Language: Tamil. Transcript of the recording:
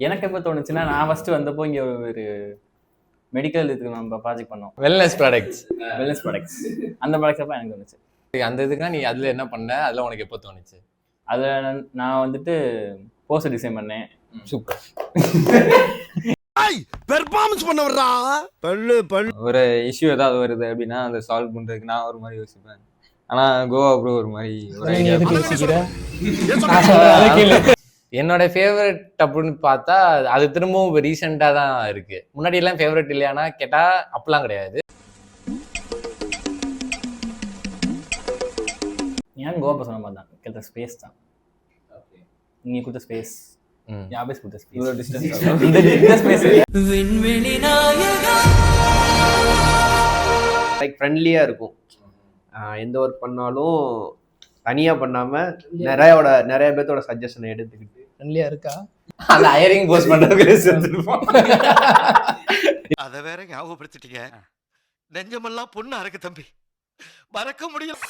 எனக்கு எப்போ தோணுச்சுன்னா, நான் ஃபர்ஸ்ட் வந்தப்போ இங்க ஒரு மெடிக்கல் இதுக்கு நம்ம ப்ராஜெக்ட் பண்ணோம். வெல்னஸ் ப்ராடக்ட்ஸ் அந்த ப்ராடக்ட்ஸ் அப்போ எனக்கு தோணுச்சு. அந்த இதுக்கு நீ அதுல என்ன பண்ண? அதுல உனக்கு எப்போ தோணுச்சு? அதில் நான் வந்துட்டு போஸ்டர் டிசைன் பண்ணேன். சூப்பர். பெர்ஃபார்மன்ஸ் பண்ண வர்றா பல்லு ஒரு இஷ்யூ ஏதாவது வருது அப்படின்னா அதை சால்வ் பண்றதுக்கு நான் ஒரு மாதிரி யோசிப்பேன். ஆனா கோவா ப்ரோ ஒரு மாதிரி ஒரு ஐடியா. என்னோட ஃபேவரட் அப்படின்னு பார்த்தா அது திரும்பவும் ரீசெண்டா தான் இருக்கு. முன்னாடி எல்லாம் ஃபேவரட் இல்லையானா கேட்டா அப்பெல்லாம் கிடையாது. ஏன் கோவா சொன்ன மாதிரி தான் கேட்ட ஸ்பேஸ் தான். நீ கொடுத்த ஸ்பேஸ் யாபேஸ் கொடுத்த ஸ்பேஸ் இவ்வளோ டிஸ்டன்ஸ் லைக் ஃப்ரெண்ட்லியாக இருக்கும். எந்த ஒர்க் பண்ணாலும் தனியாக பண்ணாமல் நிறைய பேர்த்தோட சஜஷனை எடுத்துக்கிட்டு ஃப்ரெண்ட்லியாக இருக்கா? அந்த ஹையரிங் போஸ்ட் பண்ணுறதுக்கு சேர்த்துருப்போம். அதை வேற ஞாபகப்படுத்திட்டீங்க. நெஞ்சமெல்லாம் பொண்ணு அறக்கு தம்பி, மறக்க முடியும்.